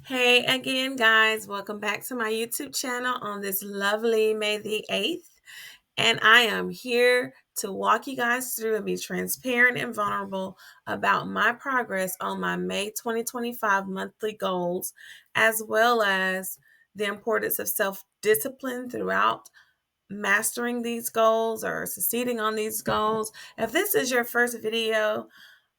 Hey again, guys. Welcome back to my YouTube channel on this lovely May the 8th. And I am here to walk you guys through and be transparent and vulnerable about my progress on my May 2025 monthly goals, as well as the importance of self discipline throughout mastering these goals or succeeding on these goals. If this is your first video,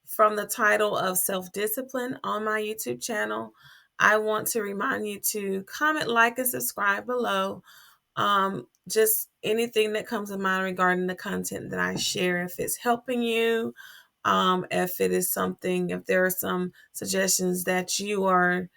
from the title of Self Discipline on my YouTube channel, I want to remind you to comment, like, and subscribe below. Just anything that comes to mind regarding the content that I share, if it's helping you, if it is something, if there are some suggestions that you are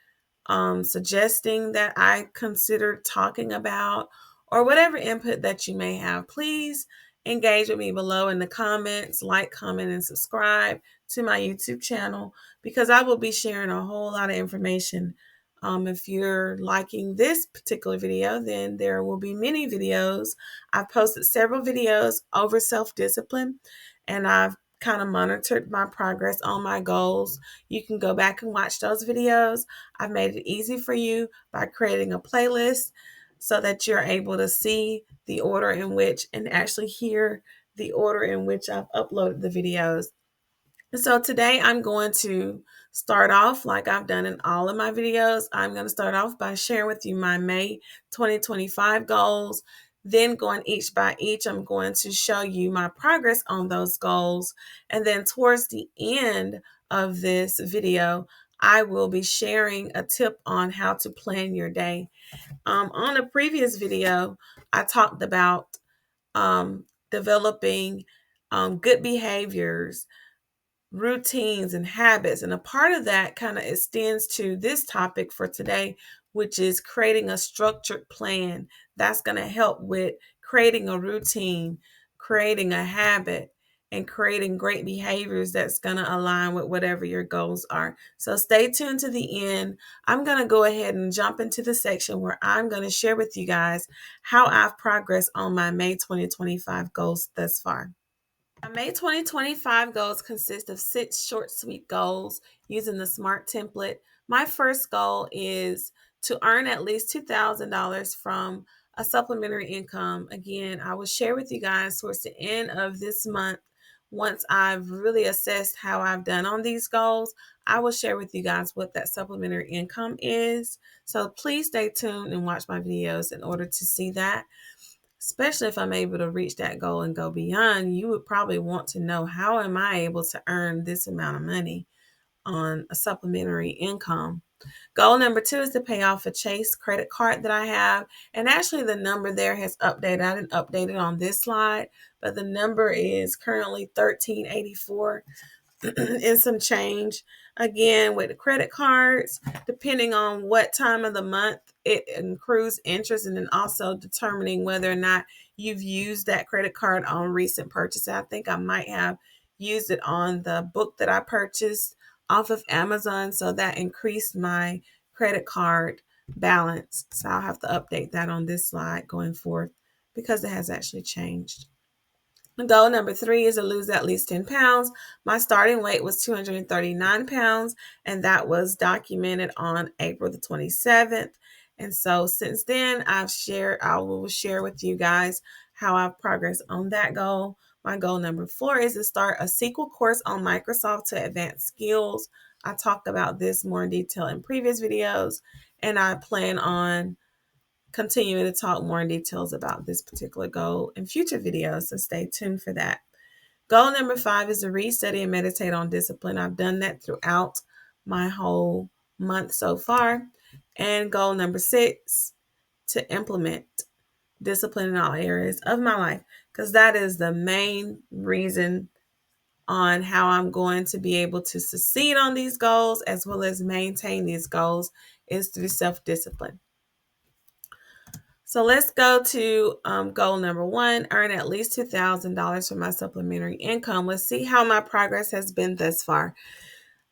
suggesting that I consider talking about, or whatever input that you may have, please engage with me below in the comments, like, comment, and subscribe to my YouTube channel because I will be sharing a whole lot of information. If you're liking this particular video, then there will be many videos. I've posted several videos over self-discipline, and I've kind of monitored my progress on my goals. You can go back and watch those videos. I've made it easy for you by creating a playlist so that you're able to see the order in which and actually hear the order in which I've uploaded the videos. So today I'm going to start off like I've done in all of my videos. I'm going to start off by sharing with you my May 2025 goals. Then going each by each, I'm going to show you my progress on those goals. And then towards the end of this video, I will be sharing a tip on how to plan your day. On a previous video, I talked about developing good behaviors, routines, and habits. And a part of that kind of extends to this topic for today, which is creating a structured plan that's going to help with creating a routine, creating a habit, and creating great behaviors that's going to align with whatever your goals are. So stay tuned to the end. I'm going to go ahead and jump into the section where I'm going to share with you guys how I've progressed on my May 2025 goals thus far. My May 2025 goals consist of 6 short, sweet goals using the SMART template. My first goal is to earn at least $2,000 from a supplementary income. Again, I will share with you guys towards the end of this month. Once I've really assessed how I've done on these goals, I will share with you guys what that supplementary income is. So please stay tuned and watch my videos in order to see that. Especially if I'm able to reach that goal and go beyond, you would probably want to know, how am I able to earn this amount of money on a supplementary income? Goal number 2 is to pay off a Chase credit card that I have. And actually the number there has updated. I didn't update it on this slide, but the number is currently 1384 and some change. Again, with the credit cards, depending on what time of the month it accrues interest, and then also determining whether or not you've used that credit card on recent purchases. I think I might have used it on the book that I purchased off of Amazon, so that increased my credit card balance. So I'll have to update that on this slide going forth because it has actually changed. Goal number 3 is to lose at least 10 pounds. My starting weight was 239 pounds, and that was documented on April the 27th. And so since then, I will share with you guys how I've progressed on that goal. My goal number 4 is to start a SQL course on Microsoft to advance skills. I talked about this more in detail in previous videos, and I plan on continuing to talk more in details about this particular goal in future videos, so stay tuned for that. Goal number 5 is to read, study, and meditate on discipline. I've done that throughout my whole month so far. And goal number 6, to implement discipline in all areas of my life, because that is the main reason on how I'm going to be able to succeed on these goals as well as maintain these goals, is through self-discipline. So let's go to goal number 1, earn at least $2,000 from my supplementary income. Let's see how my progress has been thus far.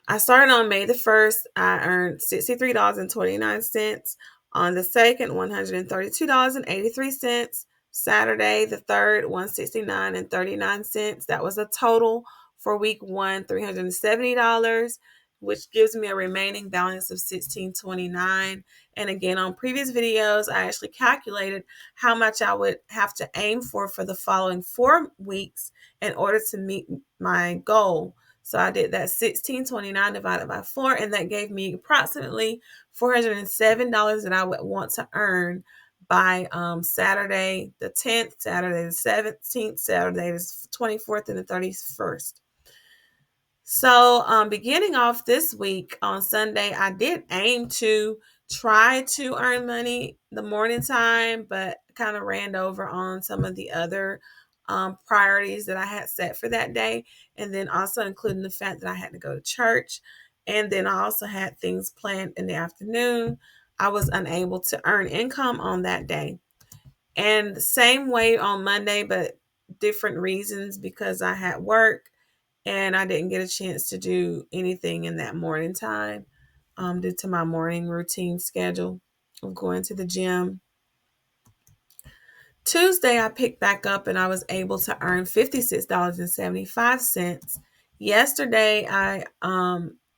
I started on May the 1st. I earned $63.29. On the 2nd, $132.83. Saturday the 3rd, $169.39. That was a total for week 1, $370. which gives me a remaining balance of $16.29. And again, on previous videos, I actually calculated how much I would have to aim for the following 4 weeks in order to meet my goal. So I did that $16.29 divided by 4, and that gave me approximately $407 that I would want to earn by Saturday the 10th, Saturday the 17th, Saturday the 24th, and the 31st. So beginning off this week on Sunday, I did aim to try to earn money the morning time, but kind of ran over on some of the other priorities that I had set for that day. And then also including the fact that I had to go to church. And then I also had things planned in the afternoon. I was unable to earn income on that day. And the same way on Monday, but different reasons because I had work and I didn't get a chance to do anything in that morning time due to my morning routine schedule of going to the gym. Tuesday, I picked back up and I was able to earn $56.75. Yesterday, I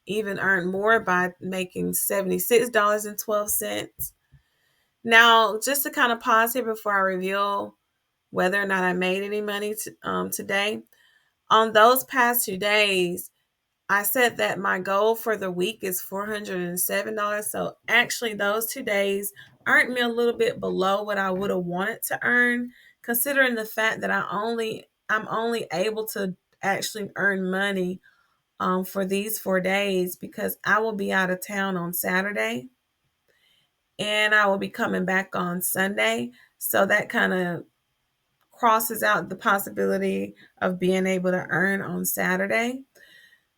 even earned more by making $76.12. Now, just to kind of pause here before I reveal whether or not I made any money today, on those past 2 days, I said that my goal for the week is $407. So actually those 2 days earned me a little bit below what I would have wanted to earn, considering the fact that I'm only able to actually earn money for these 4 days because I will be out of town on Saturday and I will be coming back on Sunday. So that kind of crosses out the possibility of being able to earn on Saturday.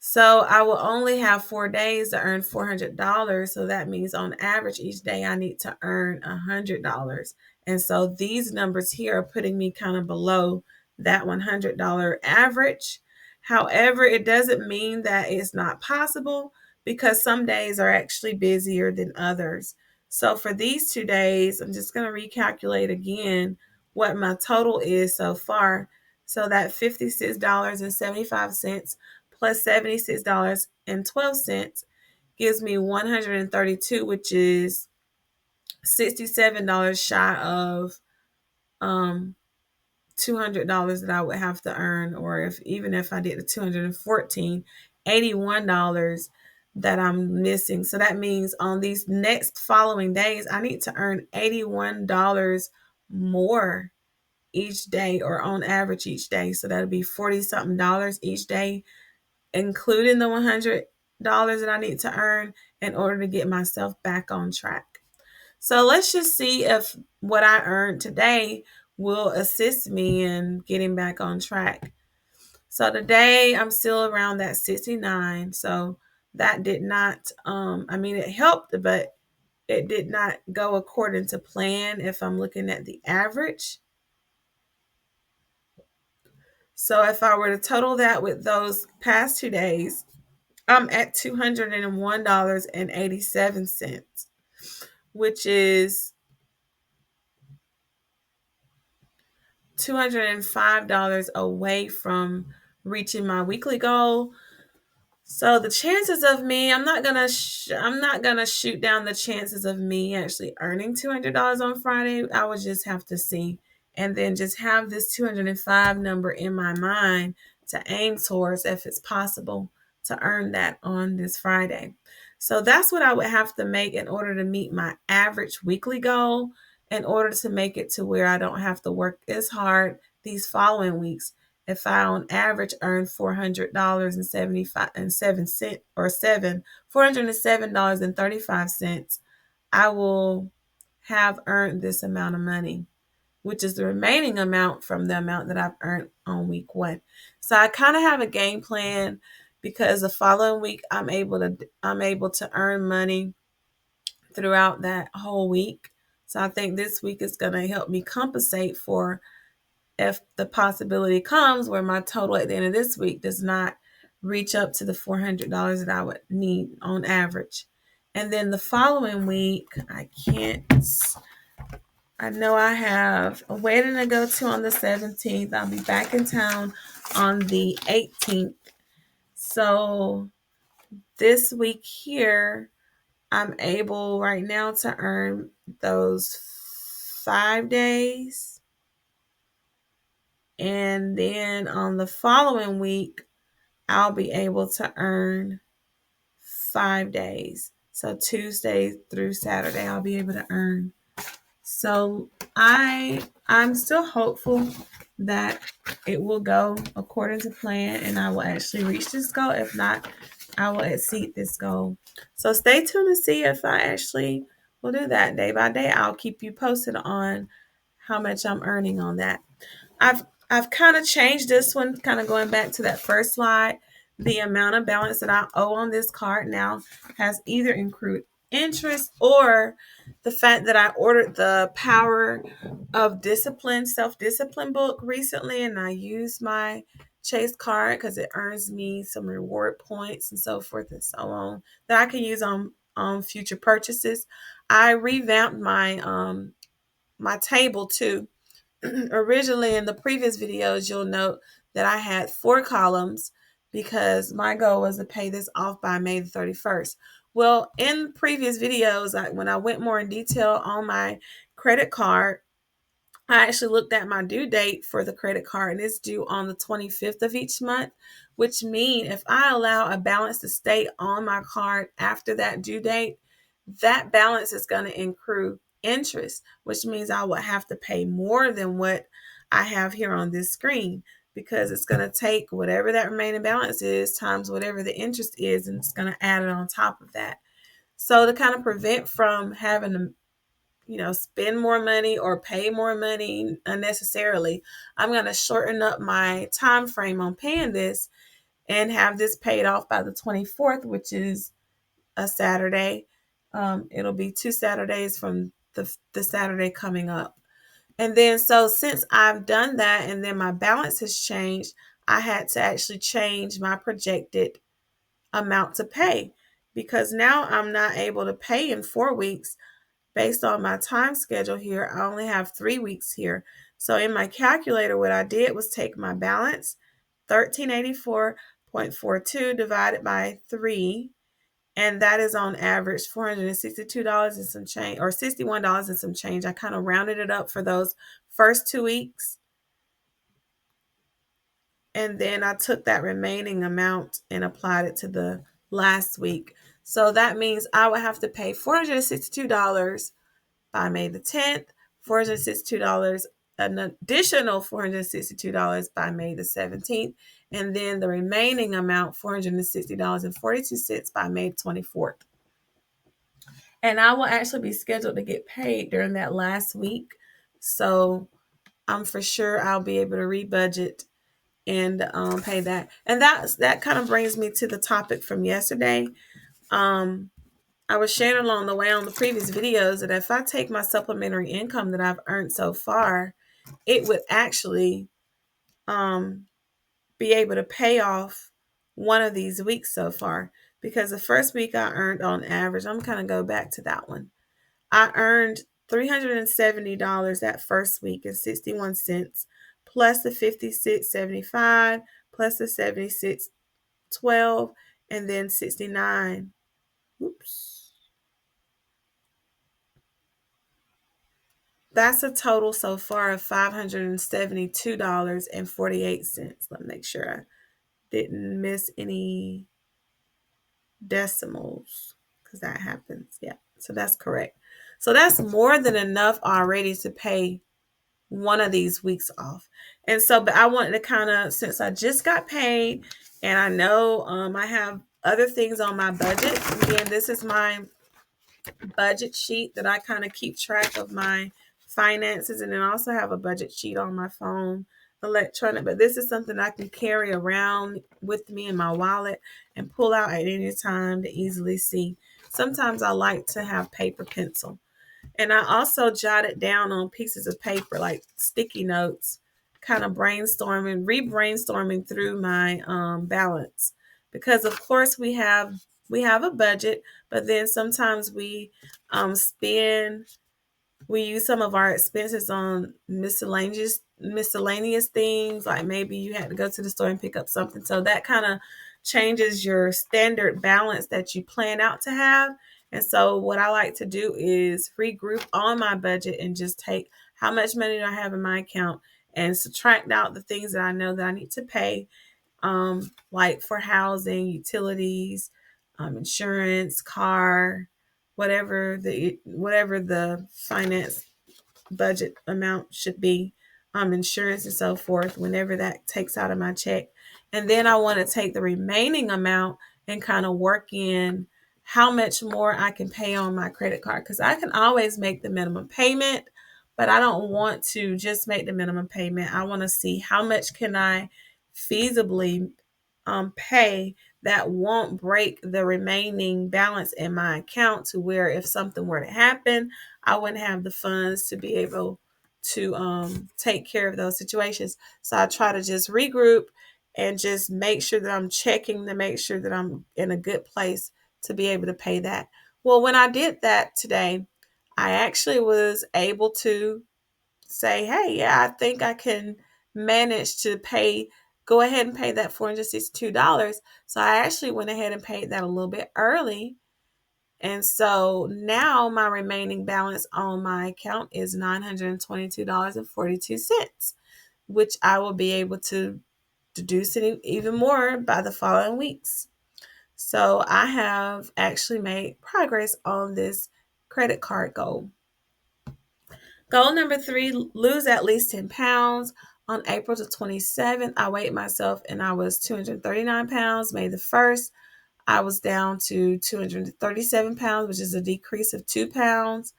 So I will only have 4 days to earn $400. So that means on average each day I need to earn $100. And so these numbers here are putting me kind of below that $100 average. However, it doesn't mean that it's not possible because some days are actually busier than others. So for these 2 days, I'm just going to recalculate again what my total is so far. So that $56.75 plus $76.12 gives me $132, which is $67 shy of $200 that I would have to earn, or if I did the 214, $81 that I'm missing. So that means on these next following days, I need to earn $81 more each day, or on average each day. So that'll be 40 something dollars each day, including the $100 that I need to earn in order to get myself back on track. So let's just see if what I earned today will assist me in getting back on track. So today I'm still around that 69. So that did not, it helped, but it did not go according to plan if I'm looking at the average. So if I were to total that with those past 2 days, I'm at $201.87, which is $205 away from reaching my weekly goal. So the chances of me, I'm not gonna shoot down the chances of me actually earning $200 on Friday. I would just have to see, and then just have this 205 number in my mind to aim towards if it's possible to earn that on this Friday. So that's what I would have to make in order to meet my average weekly goal, in order to make it to where I don't have to work as hard these following weeks. If I on average earn $407.35, I will have earned this amount of money, which is the remaining amount from the amount that I've earned on week 1. So I kind of have a game plan because the following week I'm able to earn money throughout that whole week. So I think this week is going to help me compensate for if the possibility comes where my total at the end of this week does not reach up to the $400 that I would need on average. And then the following week, I know I have a wedding to go to on the 17th. I'll be back in town on the 18th. So this week here, I'm able right now to earn those 5 days. And then on the following week, I'll be able to earn 5 days. So Tuesday through Saturday, I'll be able to earn. So I'm still hopeful that it will go according to plan and I will actually reach this goal. If not, I will exceed this goal. So stay tuned to see if I actually will do that day by day. I'll keep you posted on how much I'm earning on that. I've kind of changed this one, kind of going back to that first slide. The amount of balance that I owe on this card now has either accrued interest or the fact that I ordered the Power of Discipline, self-discipline book recently, and I used my Chase card because it earns me some reward points and so forth and so on that I can use on future purchases. I revamped my table too. Originally in the previous videos, you'll note that I had 4 columns because my goal was to pay this off by May the 31st. Well, in previous videos, when I went more in detail on my credit card, I actually looked at my due date for the credit card and it's due on the 25th of each month, which means if I allow a balance to stay on my card after that due date, that balance is going to accrue interest, which means I will have to pay more than what I have here on this screen because it's going to take whatever that remaining balance is times whatever the interest is and it's going to add it on top of that. So to kind of prevent from having to spend more money or pay more money unnecessarily, I'm going to shorten up my time frame on paying this and have this paid off by the 24th, which is a Saturday. It'll be 2 Saturdays from the Saturday coming up. And then, so since I've done that and then my balance has changed, I had to actually change my projected amount to pay because now I'm not able to pay in 4 weeks. Based on my time schedule here, I only have 3 weeks here. So in my calculator, what I did was take my balance, 1384.42 divided by 3, and that is on average $462 and some change, or $61 and some change. I kind of rounded it up for those first 2 weeks. And then I took that remaining amount and applied it to the last week. So that means I would have to pay $462 by May the 10th, $462, an additional $462 by May the 17th, and then the remaining amount, $460.42 by May 24th. And I will actually be scheduled to get paid during that last week. So I'm for sure I'll be able to rebudget and pay that. And that kind of brings me to the topic from yesterday. I was sharing along the way on the previous videos that if I take my supplementary income that I've earned so far, it would actually be able to pay off one of these weeks so far. Because the first week I earned on average, I'm kind of go back to that one. I earned $370 that first week and 61 cents, plus the 56.75, plus the 76.12, and then 69. Oops. That's a total so far of $572.48. Let me make sure I didn't miss any decimals because that happens. Yeah, so that's correct. So that's more than enough already to pay one of these weeks off. And so, but I wanted to kind of, since I just got paid and I know I have other things on my budget. Again, this is my budget sheet that I kind of keep track of my finances, and then I also have a budget sheet on my phone electronic, but this is something I can carry around with me in my wallet and pull out at any time to easily see. Sometimes I like to have paper pencil, and I also jot it down on pieces of paper like sticky notes, kind of re-brainstorming through my balance, because of course we have a budget, but then sometimes we use some of our expenses on miscellaneous things, like maybe you had to go to the store and pick up something. So that kind of changes your standard balance that you plan out to have. And so what I like to do is regroup on my budget and just take how much money do I have in my account and subtract out the things that I know that I need to pay, like for housing, utilities, insurance, car, whatever the finance budget amount should be, insurance and so forth, whenever that takes out of my check. And then I want to take the remaining amount and kind of work in how much more I can pay on my credit card, because I can always make the minimum payment, but I don't want to just make the minimum payment. I want to see how much can I feasibly pay that won't break the remaining balance in my account, to where if something were to happen, I wouldn't have the funds to be able to take care of those situations. So I try to just regroup and just make sure that I'm checking to make sure that I'm in a good place to be able to pay that. Well, when I did that today, I actually was able to say, hey, yeah, I think I can manage to go ahead and pay that $462. So I actually went ahead and paid that a little bit early. And so now my remaining balance on my account is $922.42, which I will be able to deduce it even more by the following weeks. So I have actually made progress on this credit card goal. Goal number 3, lose at least 10 pounds. On April the 27th, I weighed myself and I was 239 pounds. May the 1st, I was down to 237 pounds, which is a decrease of 2 pounds.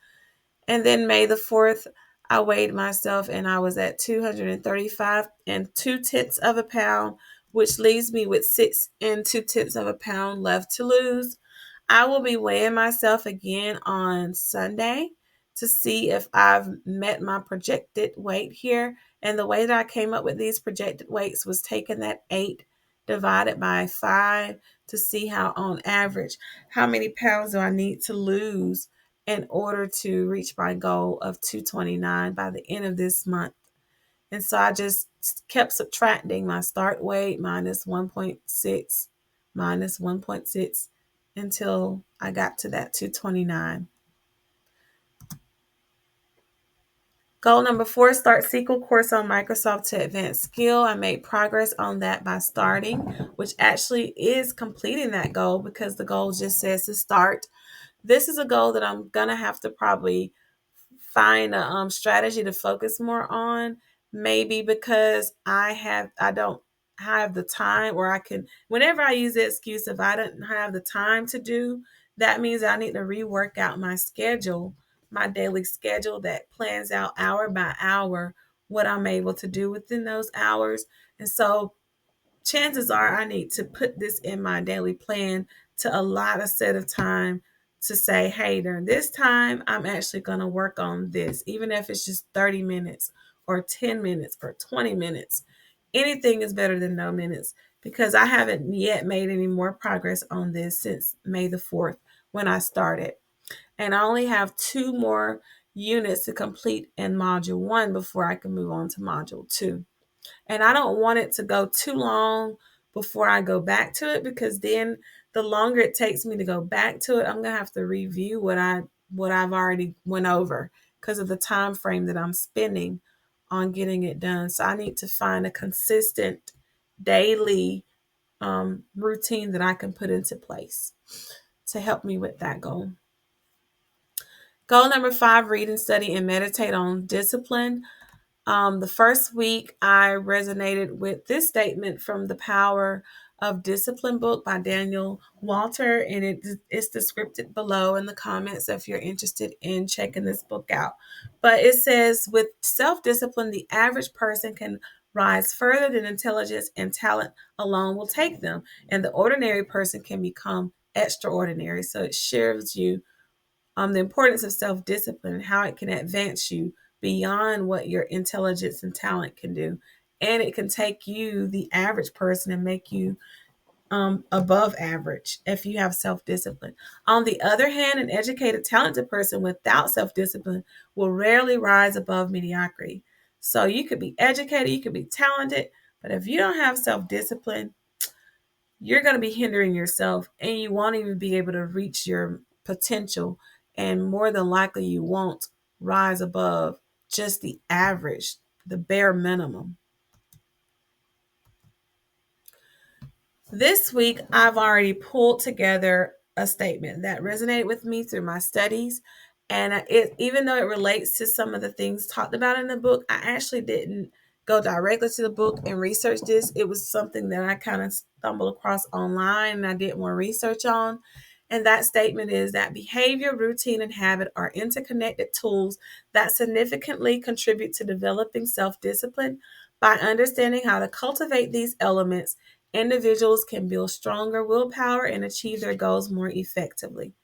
And then May the 4th, I weighed myself and I was at 235 and 2/10 of a pound, which leaves me with 6 and 2/10 of a pound left to lose. I will be weighing myself again on Sunday to see if I've met my projected weight here. And the way that I came up with these projected weights was taking that 8 divided by 5 to see how, on average, how many pounds do I need to lose in order to reach my goal of 229 by the end of this month. And so I just kept subtracting my start weight minus 1.6, minus 1.6 until I got to that 229. Goal number 4, start SQL course on Microsoft to advance skill. I made progress on that by starting, which actually is completing that goal because the goal just says to start. This is a goal that I'm going to have to probably find a strategy to focus more on, maybe because I don't have the time, or I can, whenever I use the excuse if I don't have the time to do, that means I need to rework out my schedule, my daily schedule that plans out hour by hour what I'm able to do within those hours. And so chances are I need to put this in my daily plan to allot a set of time to say, hey, during this time, I'm actually going to work on this, even if it's just 30 minutes or 10 minutes or 20 minutes. Anything is better than no minutes, because I haven't yet made any more progress on this since May the 4th when I started. And I only have 2 more units to complete in module 1 before I can move on to module 2. And I don't want it to go too long before I go back to it, because then the longer it takes me to go back to it, I'm going to have to review what I've already went over because of the time frame that I'm spending on getting it done. So I need to find a consistent daily routine that I can put into place to help me with that goal. Goal number 5, read and study and meditate on discipline. The first week, I resonated with this statement from The Power of Discipline book by Daniel Walter, and it's described below in the comments if you're interested in checking this book out. But it says, with self-discipline, the average person can rise further than intelligence and talent alone will take them, and the ordinary person can become extraordinary. So it shares you the importance of self-discipline and how it can advance you beyond what your intelligence and talent can do. And it can take you, the average person, and make you above average if you have self-discipline. On the other hand, an educated, talented person without self-discipline will rarely rise above mediocrity. So you could be educated, you could be talented, but if you don't have self-discipline, you're going to be hindering yourself, and you won't even be able to reach your potential. And more than likely, you won't rise above just the average, the bare minimum. This week, I've already pulled together a statement that resonated with me through my studies. And even though it relates to some of the things talked about in the book, I actually didn't go directly to the book and research this. It was something that I kind of stumbled across online and I did more research on. And that statement is that behavior, routine, and habit are interconnected tools that significantly contribute to developing self discipline. By understanding how to cultivate these elements, individuals can build stronger willpower and achieve their goals more effectively.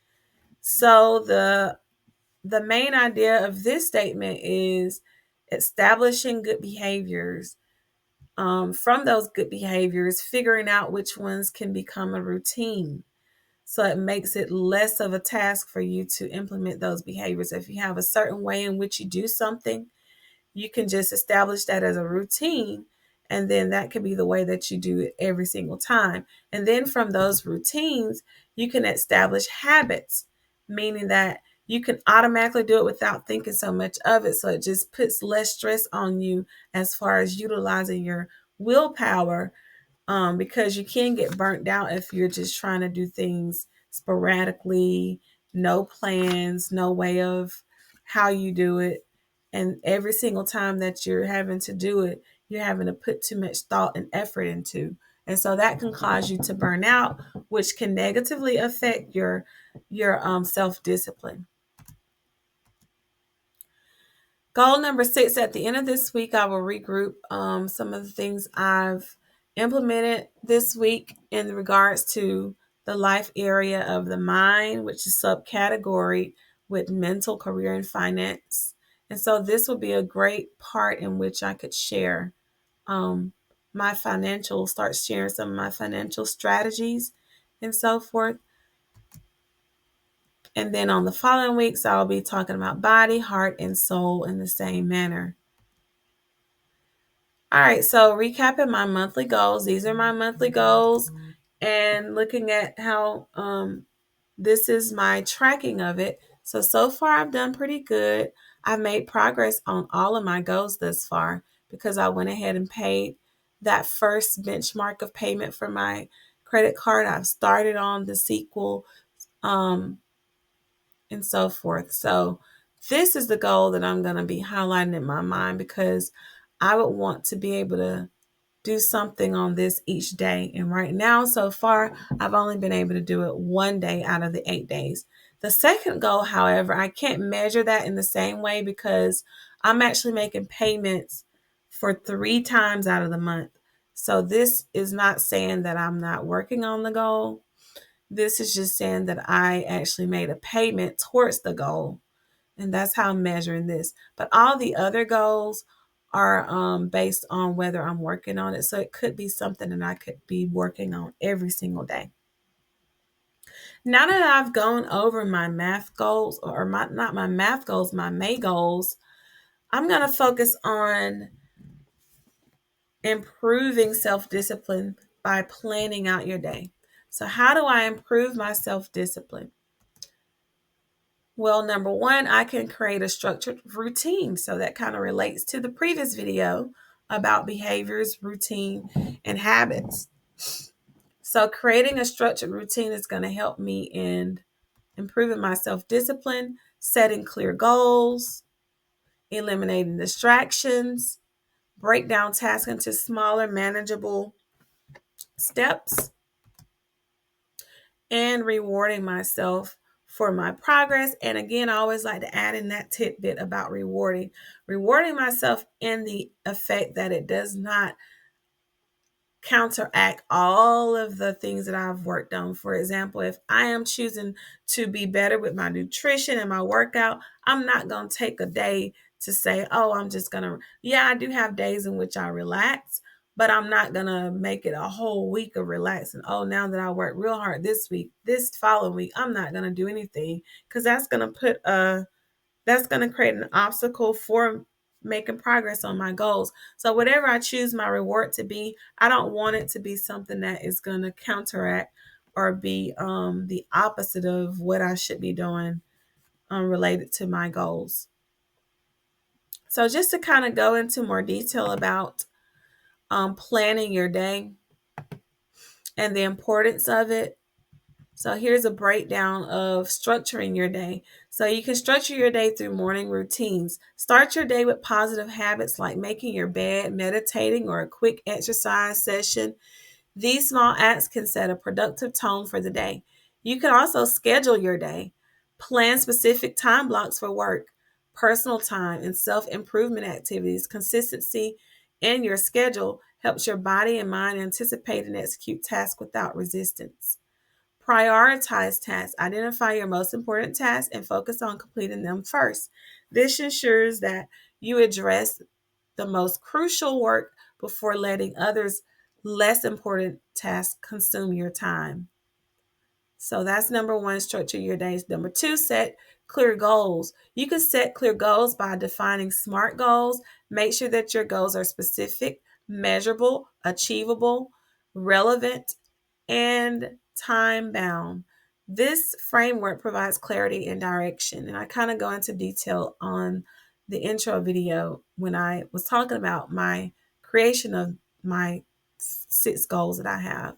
So the main idea of this statement is establishing good behaviors. From those good behaviors, figuring out which ones can become a routine. So it makes it less of a task for you to implement those behaviors. If you have a certain way in which you do something, you can just establish that as a routine, and then that can be the way that you do it every single time. And then from those routines, you can establish habits, meaning that you can automatically do it without thinking so much of it. So it just puts less stress on you as far as utilizing your willpower, because you can get burnt out if you're just trying to do things sporadically, no plans, no way of how you do it. And every single time that you're having to do it, you're having to put too much thought and effort into. And so that can cause you to burn out, which can negatively affect your self-discipline. Goal number 6, at the end of this week, I will regroup some of the things I've implemented this week in regards to the life area of the mind, which is subcategory with mental, career, and finance. And so this will be a great part in which I could share start sharing some of my financial strategies and so forth. And then on the following weeks, I'll be talking about body, heart, and soul in the same manner. All right, so recapping my monthly goals. These are my monthly goals, and looking at how this is my tracking of it. So far I've done pretty good. I've made progress on all of my goals thus far because I went ahead and paid that first benchmark of payment for my credit card. I've started on the sequel, um, and so forth. So this is the goal that I'm going to be highlighting in my mind because I would want to be able to do something on this each day. And right now, so far, I've only been able to do it one day out of the 8 days. The second goal, however, I can't measure that in the same way because I'm actually making payments for 3 times out of the month. So this is not saying that I'm not working on the goal. This is just saying that I actually made a payment towards the goal. And that's how I'm measuring this. But all the other goals are based on whether I'm working on it. So it could be something that I could be working on every single day. Now that I've gone over my math goals, or not my math goals, my May goals, I'm going to focus on improving self-discipline by planning out your day. So how do I improve my self-discipline? Well, number one, I can create a structured routine. So that kind of relates to the previous video about behaviors, routine, and habits. So creating a structured routine is going to help me in improving my self-discipline, setting clear goals, eliminating distractions, break down tasks into smaller, manageable steps, and rewarding myself for my progress. And again, I always like to add in that tidbit about rewarding myself in the effect that it does not counteract all of the things that I've worked on. For example, if I am choosing to be better with my nutrition and my workout, I'm not going to take a day to say, oh, I'm just going to, yeah, I do have days in which I relax, but I'm not going to make it a whole week of relaxing. Oh, now that I work real hard this week, this following week, I'm not going to do anything because that's going to create an obstacle for making progress on my goals. So whatever I choose my reward to be, I don't want it to be something that is going to counteract or be the opposite of what I should be doing related to my goals. So just to kind of go into more detail about planning your day and the importance of it. So here's a breakdown of structuring your day. So you can structure your day through morning routines. Start your day with positive habits like making your bed, meditating, or a quick exercise session. These small acts can set a productive tone for the day. You can also schedule your day. Plan specific time blocks for work, personal time, and self improvement activities. Consistency in your schedule helps your body and mind anticipate and execute tasks without resistance. Prioritize tasks. Identify your most important tasks and focus on completing them first. This ensures that you address the most crucial work before letting others less important tasks consume your time. So that's number one, structure your days. Number two, set clear goals. You can set clear goals by defining SMART goals. Make sure that your goals are specific, measurable, achievable, relevant, and time bound. This framework provides clarity and direction. And I kind of go into detail on the intro video when I was talking about my creation of my 6 goals that I have.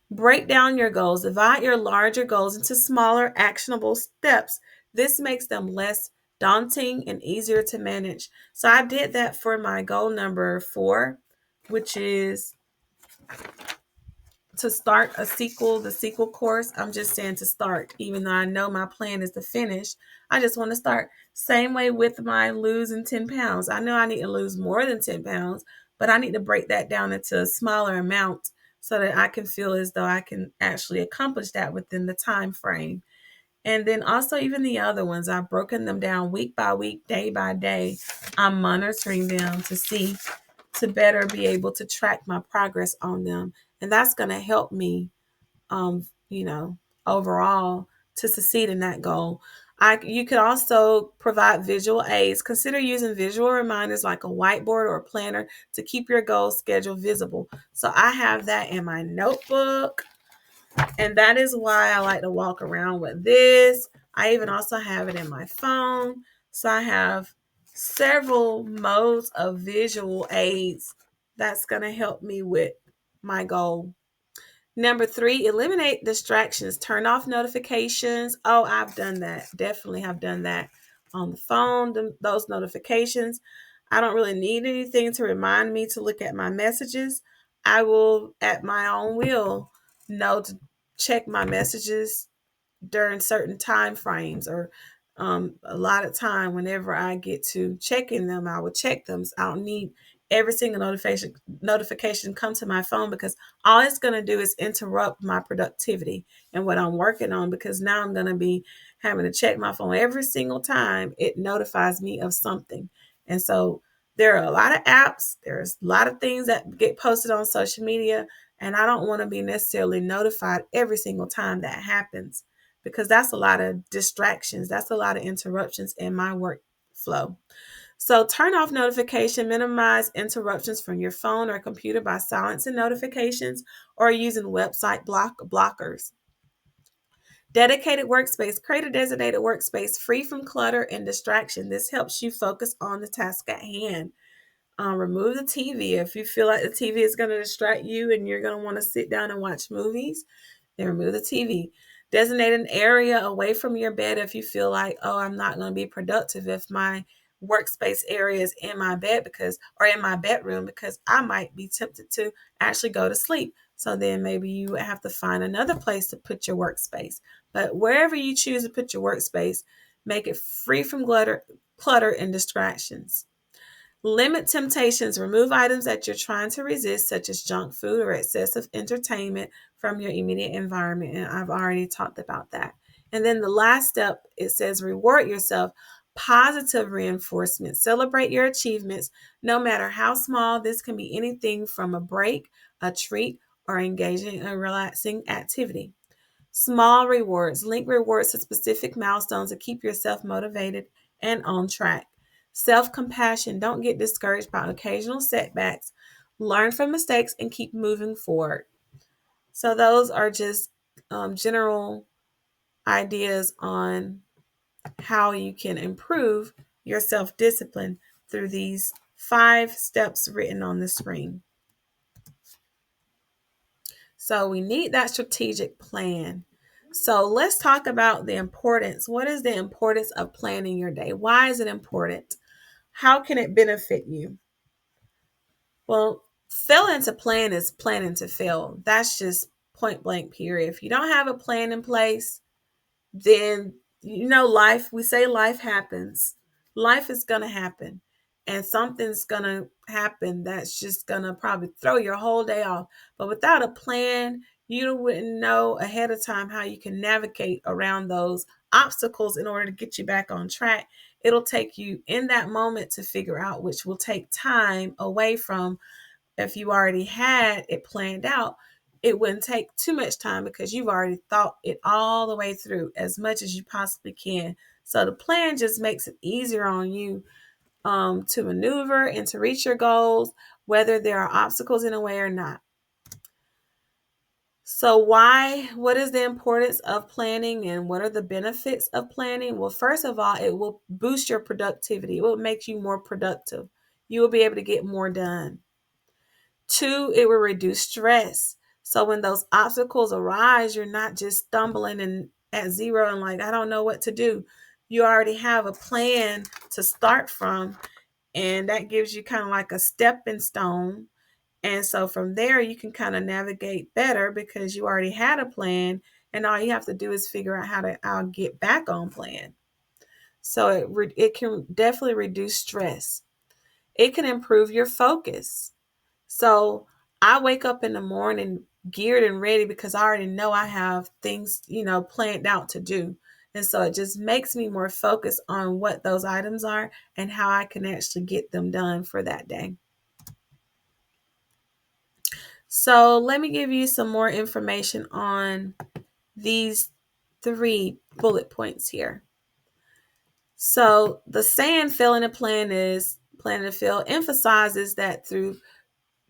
Break down your goals. Divide your larger goals into smaller, actionable steps. This makes them less daunting and easier to manage. So I did that for my goal number 4, which is to start the sequel course. I'm just saying to start, even though I know my plan is to finish. I just want to start. Same way with my losing 10 pounds. I know I need to lose more than 10 pounds, but I need to break that down into a smaller amount so that I can feel as though I can actually accomplish that within the time frame. And then also even the other ones, I've broken them down week by week, day by day. I'm monitoring them to better be able to track my progress on them. And that's going to help me, um, you know, overall to succeed in that goal. You could also provide visual aids. Consider using visual reminders like a whiteboard or a planner to keep your goal schedule visible. So I have that in my notebook, and that is why I like to walk around with this. I even also have it in my phone. So I have several modes of visual aids that's going to help me with my goal. Number 3, eliminate distractions. Turn off notifications. Oh, I've done that. Definitely have done that on the phone, those notifications. I don't really need anything to remind me to look at my messages. I will, at my own will, know to check my messages during certain time frames, or a lot of time whenever I get to checking them, I will check them. So I don't need every single notification come to my phone, because all it's going to do is interrupt my productivity and what I'm working on, because now I'm going to be having to check my phone every single time it notifies me of something. And so there are a lot of apps, there's a lot of things that get posted on social media, and I don't want to be necessarily notified every single time that happens, because that's a lot of distractions. That's a lot of interruptions in my workflow. So turn off notification, minimize interruptions from your phone or computer by silencing notifications or using website blockers. Dedicated workspace. Create a designated workspace free from clutter and distraction. This helps you focus on the task at hand. Remove the TV. If you feel like the TV is going to distract you and you're going to want to sit down and watch movies, then remove the TV. Designate an area away from your bed if you feel like, oh, I'm not going to be productive if my workspace area is in my bed, or in my bedroom, because I might be tempted to actually go to sleep. So then maybe you have to find another place to put your workspace. But wherever you choose to put your workspace, make it free from clutter and distractions. Limit temptations. Remove items that you're trying to resist, such as junk food or excessive entertainment, from your immediate environment. And I've already talked about that. And then the last step, it says reward yourself. Positive reinforcement. Celebrate your achievements, no matter how small. This can be anything from a break, a treat, or engaging in a relaxing activity. Small rewards. Link rewards to specific milestones to keep yourself motivated and on track. Self-compassion. Don't get discouraged by occasional setbacks. Learn from mistakes and keep moving forward. So those are just general ideas on how you can improve your self-discipline through these 5 steps written on the screen. So we need that strategic plan. So let's talk about the importance. What is the importance of planning your day? Why is it important? How can it benefit you? Well, failing to plan is planning to fail. That's just point blank, period. If you don't have a plan in place, then life, we say life happens. Life is going to happen. And something's going to happen that's just going to probably throw your whole day off. But without a plan, you wouldn't know ahead of time how you can navigate around those obstacles in order to get you back on track. It'll take you in that moment to figure out, which will take time away from if you already had it planned out. It wouldn't take too much time because you've already thought it all the way through as much as you possibly can. So the plan just makes it easier on you to maneuver and to reach your goals, whether there are obstacles in the way or not. So what is the importance of planning and what are the benefits of planning? Well, first of all, it will boost your productivity. It will make you more productive. You will be able to get more done. 2, it will reduce stress. So when those obstacles arise, you're not just stumbling and at zero and like, I don't know what to do. You already have a plan to start from, and that gives you kind of like a stepping stone. And so from there, you can kind of navigate better because you already had a plan, and all you have to do is figure out how to get back on plan. So it can definitely reduce stress. It can improve your focus. So I wake up in the morning geared and ready because I already know I have things, planned out to do. And so it just makes me more focused on what those items are and how I can actually get them done for that day. So let me give you some more information on these 3 bullet points here. So the saying failing a plan is planning to fail emphasizes that through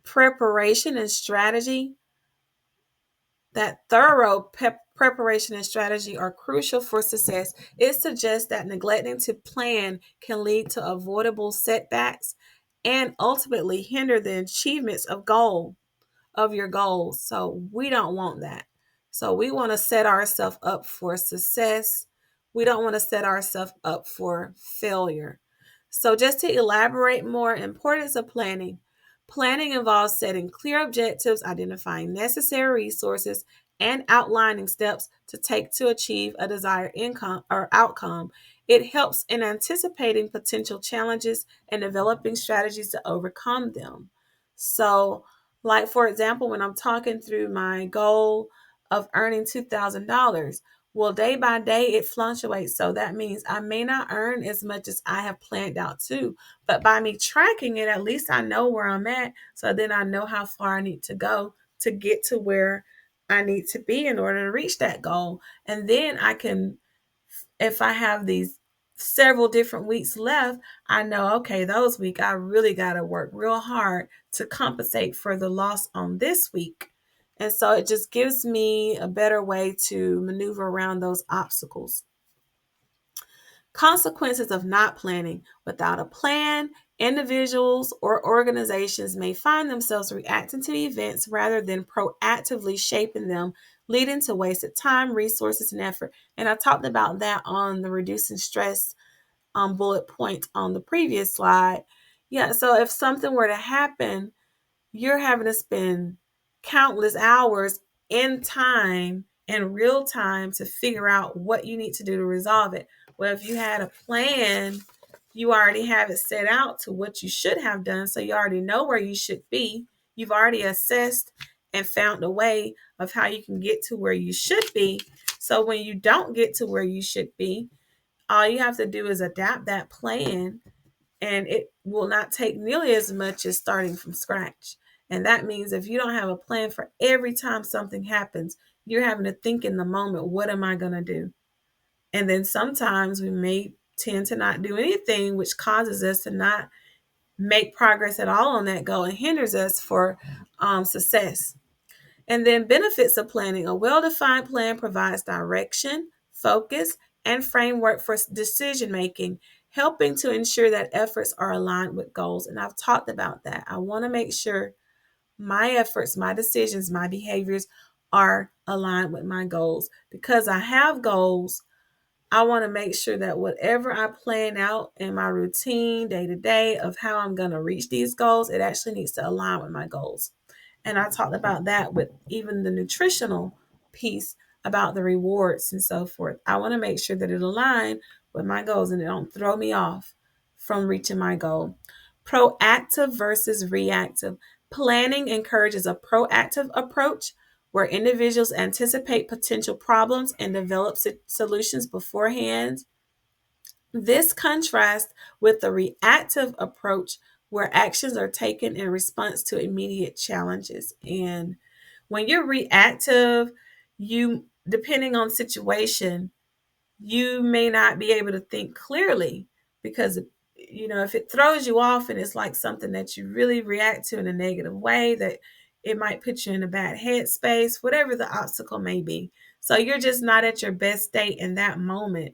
preparation and strategy, that thorough preparation and strategy are crucial for success. It suggests that neglecting to plan can lead to avoidable setbacks and ultimately hinder the achievements of your goals. So we don't want that. So we want to set ourselves up for success. We don't want to set ourselves up for failure. So just to elaborate more, importance of planning. Planning involves setting clear objectives, identifying necessary resources, and outlining steps to take to achieve a desired income or outcome. It helps in anticipating potential challenges and developing strategies to overcome them. So, like for example, when I'm talking through my goal of earning $2,000, well, day by day it fluctuates. So that means I may not earn as much as I have planned out to. But by me tracking it, at least I know where I'm at. So then I know how far I need to go to get to where I need to be in order to reach that goal. And then I can, if I have these several different weeks left, I know, okay, those weeks I really got to work real hard to compensate for the loss on this week. And so it just gives me a better way to maneuver around those obstacles. Consequences of not planning. Without a plan, individuals or organizations may find themselves reacting to events rather than proactively shaping them, leading to wasted time, resources, and effort. And I talked about that on the reducing stress bullet point on the previous slide. Yeah, so if something were to happen, you're having to spend countless hours in time, in real time, to figure out what you need to do to resolve it. Well, if you had a plan, you already have it set out to what you should have done. So you already know where you should be. You've already assessed and found a way of how you can get to where you should be. So when you don't get to where you should be, all you have to do is adapt that plan, and it will not take nearly as much as starting from scratch. And that means if you don't have a plan for every time something happens, you're having to think in the moment, what am I going to do? And then sometimes we may tend to not do anything, which causes us to not make progress at all on that goal and hinders us for success. And then benefits of planning. A well-defined plan provides direction, focus, and framework for decision making, helping to ensure that efforts are aligned with goals. And I've talked about that. I want to make sure my efforts, my decisions, my behaviors are aligned with my goals. Because I have goals, I want to make sure that whatever I plan out in my routine day to day of how I'm going to reach these goals, it actually needs to align with my goals. And I talked about that with even the nutritional piece about the rewards and so forth. I want to make sure that it aligns with my goals and it don't throw me off from reaching my goal. Proactive versus reactive. Planning encourages a proactive approach where individuals anticipate potential problems and develop solutions beforehand. This contrasts with the reactive approach where actions are taken in response to immediate challenges. And when you're reactive, you, depending on situation, you may not be able to think clearly because if it throws you off and it's like something that you really react to in a negative way, that it might put you in a bad headspace, whatever the obstacle may be. So you're just not at your best state in that moment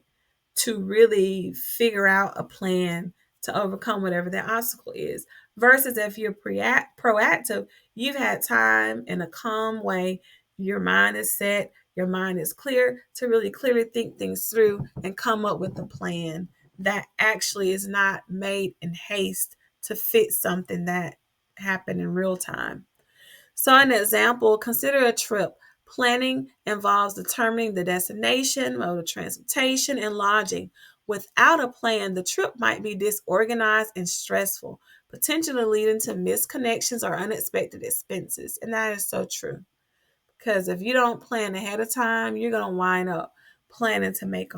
to really figure out a plan to overcome whatever that obstacle is. Versus if you're proactive, you've had time in a calm way, your mind is set, your mind is clear to really clearly think things through and come up with a plan that actually is not made in haste to fit something that happened in real time. So, an example, consider a trip. Planning involves determining the destination, mode of transportation, and lodging. Without a plan, the trip might be disorganized and stressful, potentially leading to missed connections or unexpected expenses. And that is so true. Because if you don't plan ahead of time, you're gonna wind up planning to make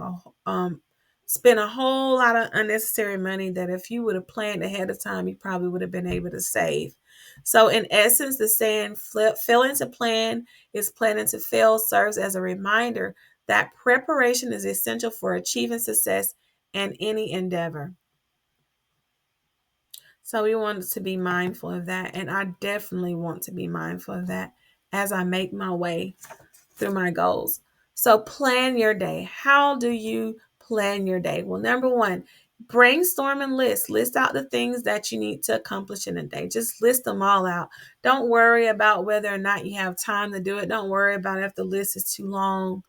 spend a whole lot of unnecessary money that if you would have planned ahead of time, you probably would have been able to save. So in essence, the saying failing to plan is planning to fail serves as a reminder that preparation is essential for achieving success in any endeavor. So we want to be mindful of that. And I definitely want to be mindful of that as I make my way through my goals. So plan your day. How do you plan your day? Well, number one, brainstorm and list. List out the things that you need to accomplish in a day. Just list them all out. Don't worry about whether or not you have time to do it. Don't worry about if the list is too long.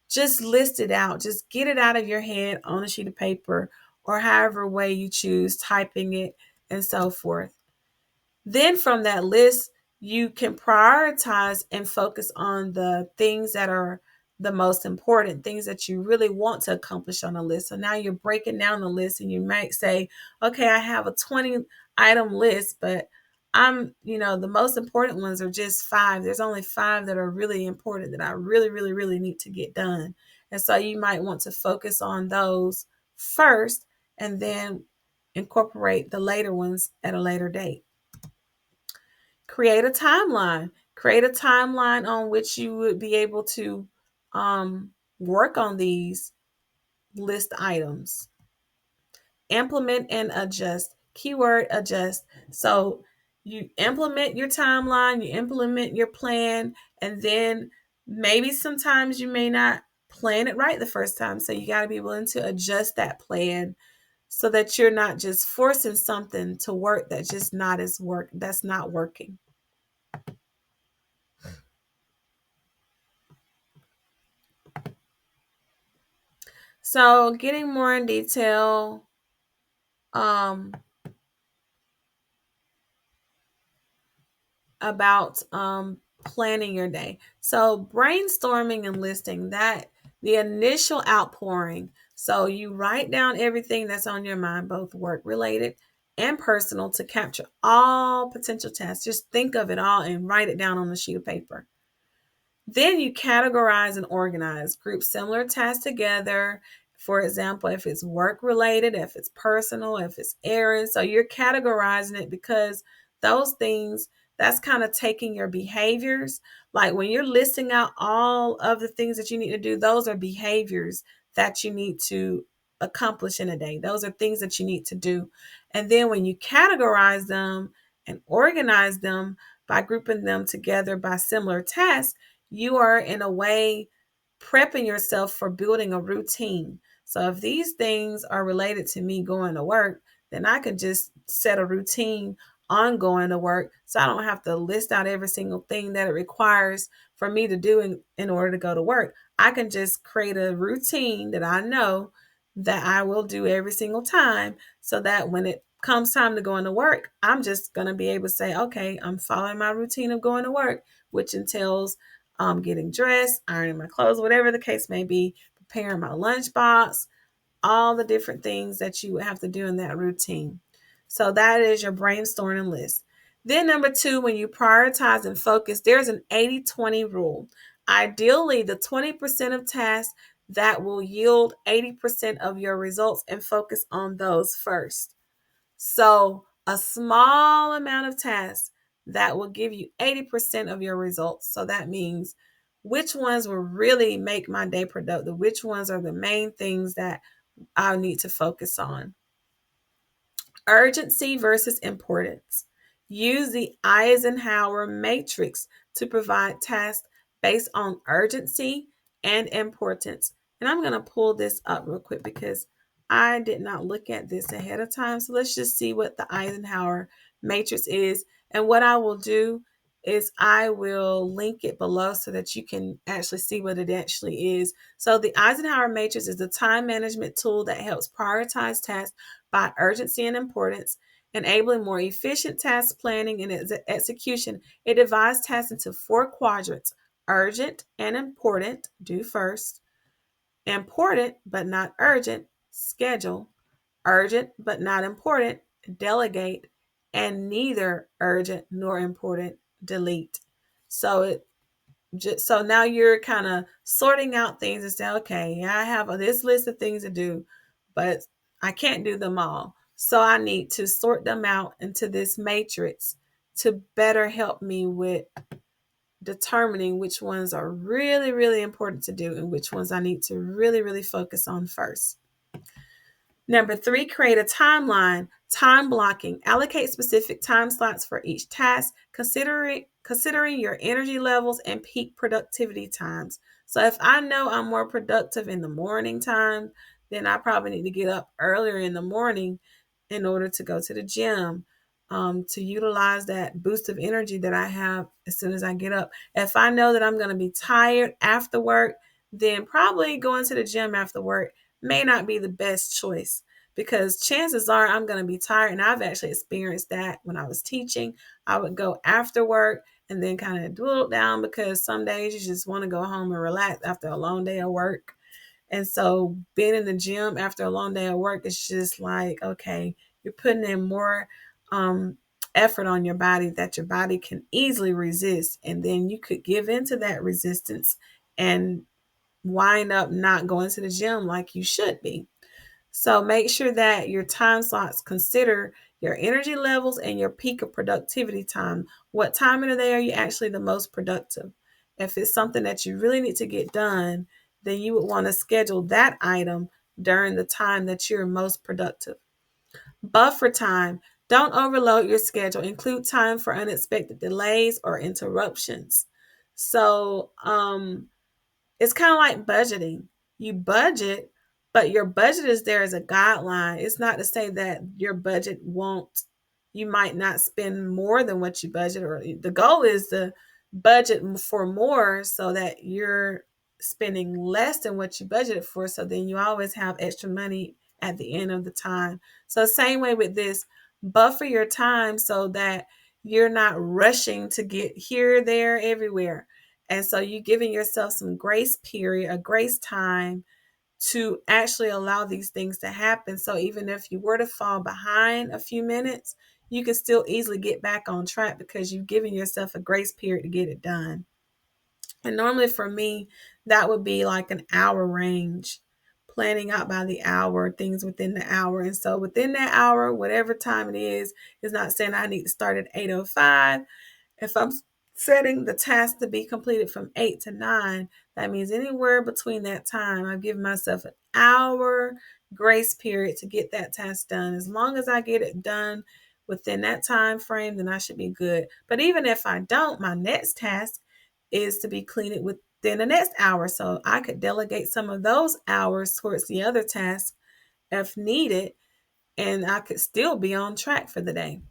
Just list it out. Just get it out of your head on a sheet of paper or however way you choose, typing it and so forth. Then from that list, you can prioritize and focus on the things that are the most important, things that you really want to accomplish on the list. So now you're breaking down the list and you might say, okay, I have a 20 item list, but the most important ones are just 5. There's only 5 that are really important that I really, really, really need to get done. And so you might want to focus on those first and then incorporate the later ones at a later date. Create a timeline. Create a timeline on which you would be able to work on these list items. Implement and adjust. Keyword adjust. So you implement your timeline, you implement your plan, and then maybe sometimes you may not plan it right the first time. So you got to be willing to adjust that plan so that you're not just forcing something to work that's not working. So, getting more in detail um, about planning your day. So, brainstorming and listing that the initial outpouring. So, you write down everything that's on your mind, both work related and personal, to capture all potential tasks. Just think of it all and write it down on a sheet of paper. Then you categorize and organize, group similar tasks together. For example, if it's work related, if it's personal, if it's errands. So you're categorizing it because those things, that's kind of taking your behaviors. Like when you're listing out all of the things that you need to do, those are behaviors that you need to accomplish in a day. Those are things that you need to do. And then when you categorize them and organize them by grouping them together by similar tasks, you are in a way prepping yourself for building a routine. So if these things are related to me going to work, then I could just set a routine on going to work so I don't have to list out every single thing that it requires for me to do in order to go to work. I can just create a routine that I know that I will do every single time so that when it comes time to go into work, I'm just going to be able to say, okay, I'm following my routine of going to work, which entails getting dressed, ironing my clothes, whatever the case may be, preparing my lunchbox, all the different things that you would have to do in that routine. So that is your brainstorming list. Then number 2, when you prioritize and focus, there's an 80-20 rule. Ideally, the 20% of tasks that will yield 80% of your results, and focus on those first. So a small amount of tasks that will give you 80% of your results. So that means which ones will really make my day productive, which ones are the main things that I need to focus on. Urgency versus importance. Use the Eisenhower matrix to provide tasks based on urgency and importance. And I'm going to pull this up real quick because I did not look at this ahead of time. So let's just see what the Eisenhower matrix is. And what I will do is I will link it below so that you can actually see what it actually is. So the Eisenhower matrix is a time management tool that helps prioritize tasks by urgency and importance, enabling more efficient task planning and execution. It divides tasks into 4 quadrants: urgent and important, do first; important but not urgent, schedule; urgent but not important, delegate; and neither urgent nor important, delete. So now you're kind of sorting out things and say, okay, I have this list of things to do, but I can't do them all. So I need to sort them out into this matrix to better help me with determining which ones are really, really important to do and which ones I need to really, really focus on first. Number 3, create a timeline. Time blocking. Allocate specific time slots for each task, considering your energy levels and peak productivity times. So if I know I'm more productive in the morning time, then I probably need to get up earlier in the morning in order to go to the gym, to utilize that boost of energy that I have as soon as I get up. If I know that I'm going to be tired after work, then probably going to the gym after work may not be the best choice, because chances are I'm going to be tired. And I've actually experienced that when I was teaching. I would go after work and then kind of dwindle down, because some days you just want to go home and relax after a long day of work. And so being in the gym after a long day of work is just like, okay, you're putting in more effort on your body that your body can easily resist. And then you could give into that resistance and wind up not going to the gym like you should be. So make sure that your time slots consider your energy levels and your peak of productivity time. What time of the day are you actually the most productive? If it's something that you really need to get done, then you would want to schedule that item during the time that you're most productive. Buffer time. Don't overload your schedule. Include time for unexpected delays or interruptions. So, it's kind of like budgeting. You budget, but your budget is there as a guideline. It's not to say that your budget won't, you might not spend more than what you budget, or the goal is to budget for more so that you're spending less than what you budgeted for. So then you always have extra money at the end of the time. So same way with this, buffer your time so that you're not rushing to get here, there, everywhere. And so you're giving yourself some grace period, a grace time to actually allow these things to happen. So even if you were to fall behind a few minutes, you can still easily get back on track because you've given yourself a grace period to get it done. And normally for me, that would be like an hour range, planning out by the hour, things within the hour. And so within that hour, whatever time it is not saying I need to start at 8:05. If I'm setting the task to be completed from 8 to 9, that means anywhere between that time, I've given myself an hour grace period to get that task done. As long as I get it done within that time frame, then I should be good. But even if I don't, my next task is to be cleaning within the next hour. So I could delegate some of those hours towards the other task if needed, and I could still be on track for the day.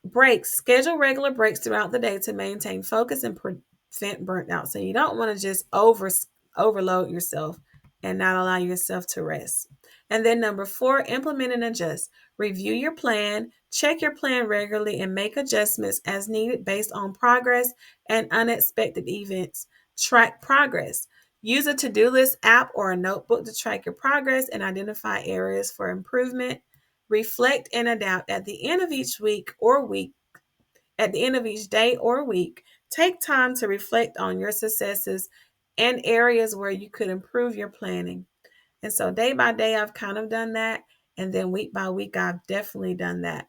Breaks. Schedule regular breaks throughout the day to maintain focus and prevent burnt out. So you don't want to just overload yourself and not allow yourself to rest. And then number 4, implement and adjust. Review your plan, check your plan regularly, and make adjustments as needed based on progress and unexpected events. Track progress. Use a to-do list app or a notebook to track your progress and identify areas for improvement. Reflect and adapt at the end of each at the end of each day or week. Take time to reflect on your successes and areas where you could improve your planning. And so day by day, I've kind of done that. And then week by week, I've definitely done that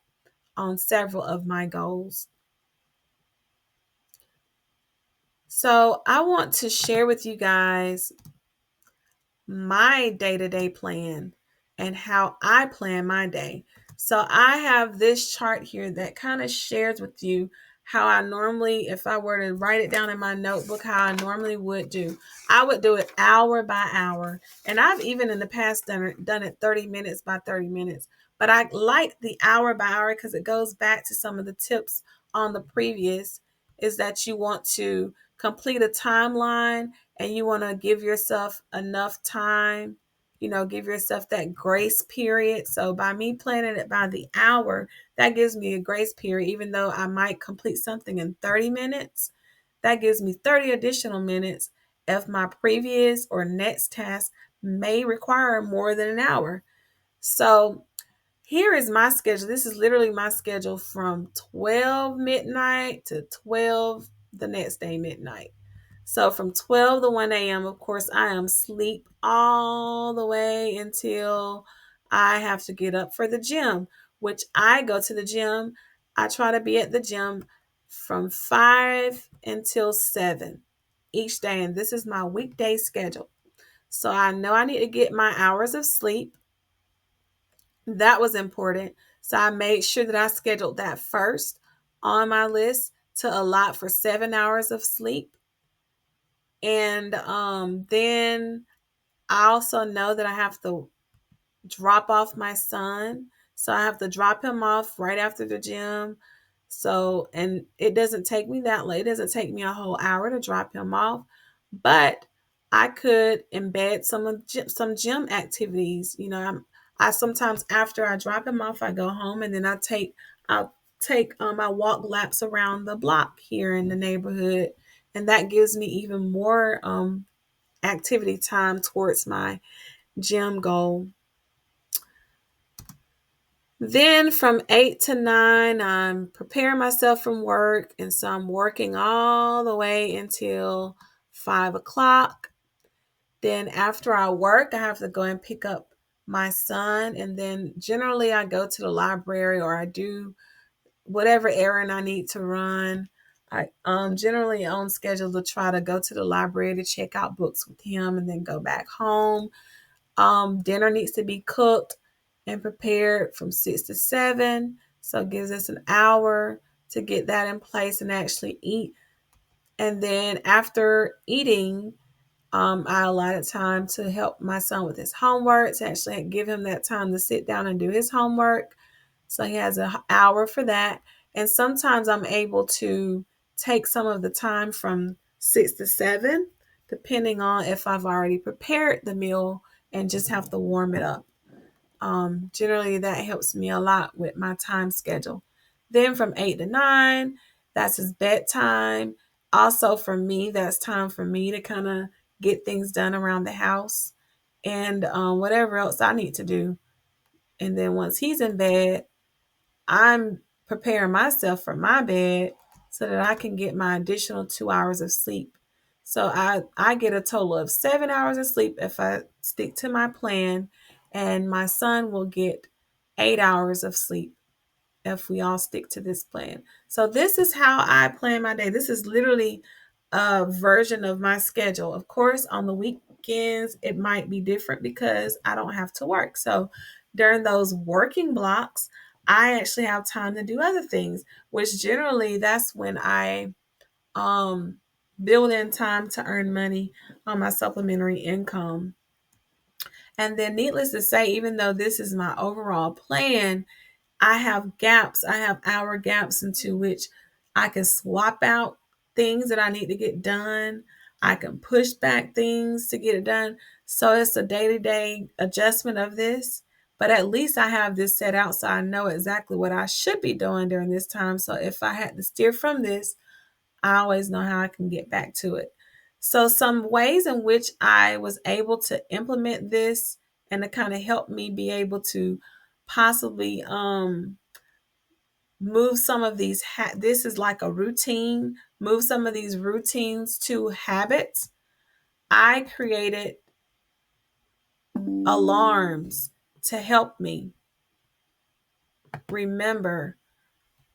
on several of my goals. So I want to share with you guys my day-to-day plan and how I plan my day. So I have this chart here that kind of shares with you how I normally, if I were to write it down in my notebook, how I normally would do. I would do it hour by hour. And I've even in the past done it 30 minutes by 30 minutes. But I like the hour by hour because it goes back to some of the tips on the previous, is that you want to complete a timeline and you want to give yourself enough time, give yourself that grace period. So by me planning it by the hour, that gives me a grace period. Even though I might complete something in 30 minutes, that gives me 30 additional minutes if my previous or next task may require more than an hour. So here is my schedule. This is literally my schedule from 12 midnight to 12 the next day midnight. So from 12 to 1 a.m., of course, I am asleep all the way until I have to get up for the gym, which I go to the gym. I try to be at the gym from 5 until 7 each day. And this is my weekday schedule. So I know I need to get my hours of sleep. That was important. So I made sure that I scheduled that first on my list to allot for 7 hours of sleep. And then I also know that I have to drop off my son. So I have to drop him off right after the gym. So, and it doesn't take me that late. It doesn't take me a whole hour to drop him off. But I could embed some gym activities. I sometimes after I drop him off, I go home and then I walk laps around the block here in the neighborhood, and that gives me even more activity time towards my gym goal. Then from 8 to 9, I'm preparing myself from work. And so I'm working all the way until 5 o'clock. Then after I work, I have to go and pick up my son. And then generally I go to the library or I do whatever errand I need to run. I generally on schedule to try to go to the library to check out books with him and then go back home. Dinner needs to be cooked and prepared from 6 to 7. So it gives us an hour to get that in place and actually eat. And then after eating, I allotted time to help my son with his homework, to actually give him that time to sit down and do his homework. So he has an hour for that. And sometimes I'm able to take some of the time from 6 to 7, depending on if I've already prepared the meal and just have to warm it up. Generally, that helps me a lot with my time schedule. Then from 8 to 9, that's his bedtime. Also, for me, that's time for me to kind of get things done around the house and whatever else I need to do. And then once he's in bed, I'm preparing myself for my bed so that I can get my additional 2 hours of sleep. So I get a total of 7 hours of sleep if I stick to my plan, and my son will get 8 hours of sleep if we all stick to this plan. So this is how I plan my day. This is literally a version of my schedule. Of course, on the weekends, it might be different because I don't have to work. So during those working blocks, I actually have time to do other things, which generally that's when I um build in time to earn money on my supplementary income. And then needless to say, even though this is my overall plan, I have gaps. I have hour gaps into which I can swap out things that I need to get done. I can push back things to get it done. So it's a day-to-day adjustment of this. But at least I have this set out so I know exactly what I should be doing during this time. So if I had to steer from this, I always know how I can get back to it. So some ways in which I was able to implement this and to kind of help me be able to possibly move some of these this is like a routine, move some of these routines to habits. I created alarms to help me remember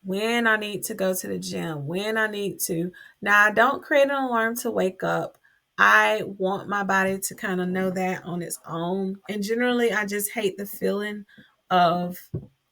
when I need to go to the gym, when I need to. Now, I don't create an alarm to wake up. I want my body to kind of know that on its own. And generally, I just hate the feeling of,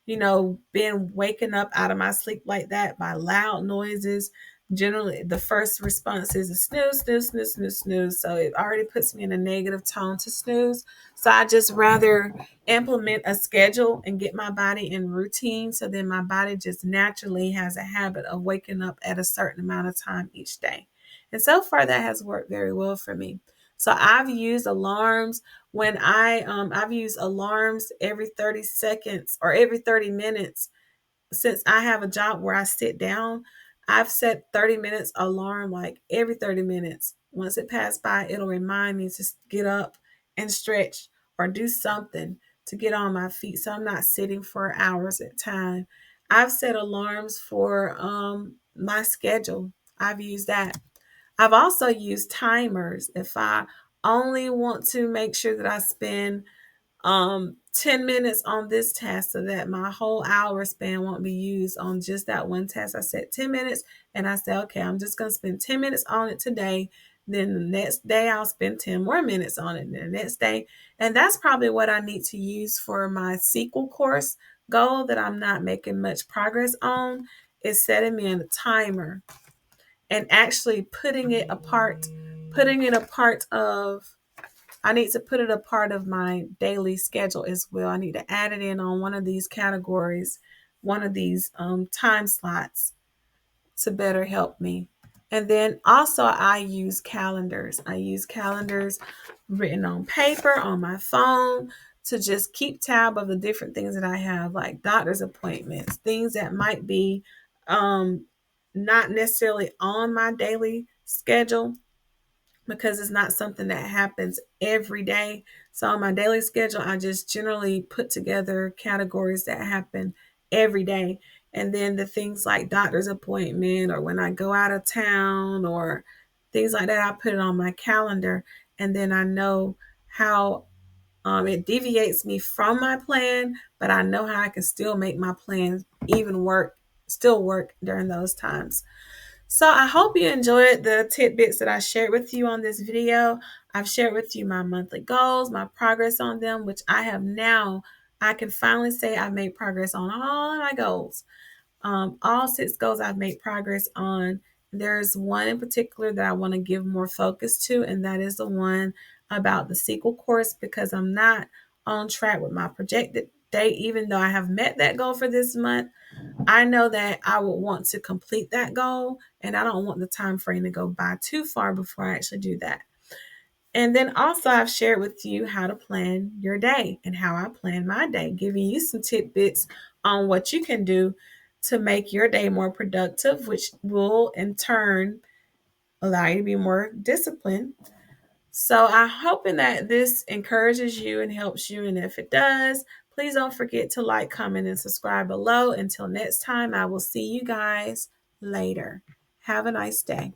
being waken up out of my sleep like that by loud noises. Generally, the first response is a snooze, snooze, snooze, snooze, snooze. So it already puts me in a negative tone to snooze. So I just rather implement a schedule and get my body in routine so then my body just naturally has a habit of waking up at a certain amount of time each day. And so far that has worked very well for me. So I've used alarms when I've used alarms every 30 seconds or every 30 minutes. Since I have a job where I sit down, I've set 30 minutes alarm like every 30 minutes. Once it passed by, it'll remind me to get up and stretch or do something to get on my feet so I'm not sitting for hours at a time. I've set alarms for my schedule. I've used that. I've also used timers. If I only want to make sure that I spend 10 minutes on this task so that my whole hour span won't be used on just that one task. I set 10 minutes and I said, okay, I'm just going to spend 10 minutes on it today. Then the next day I'll spend 10 more minutes on it. And the next day. And that's probably what I need to use for my sequel course goal that I'm not making much progress on, is setting me a timer and actually putting it a part of I need to put it a part of my daily schedule as well. I need to add it in on one of these categories, one of these time slots to better help me. And then also I use calendars. I use calendars written on paper, on my phone, to just keep tab of the different things that I have, like doctor's appointments, things that might be not necessarily on my daily schedule, because it's not something that happens every day. So on my daily schedule, I just generally put together categories that happen every day. And then the things like doctor's appointment or when I go out of town or things like that, I put it on my calendar. And then I know how it deviates me from my plan, but I know how I can still make my plan still work during those times. So I hope you enjoyed the tidbits that I shared with you on this video. I've shared with you my monthly goals, my progress on them, which I can finally say I've made progress on all of my goals. All 6 goals I've made progress on. There's one in particular that I want to give more focus to, and that is the one about the sequel course, because I'm not on track with my projected date, even though I have met that goal for this month. I know that I would want to complete that goal, and I don't want the time frame to go by too far before I actually do that. And then also I've shared with you how to plan your day and how I plan my day, giving you some tidbits on what you can do to make your day more productive, which will in turn allow you to be more disciplined. So I'm hoping that this encourages you and helps you. And if it does, please don't forget to like, comment, and subscribe below. Until next time, I will see you guys later. Have a nice day.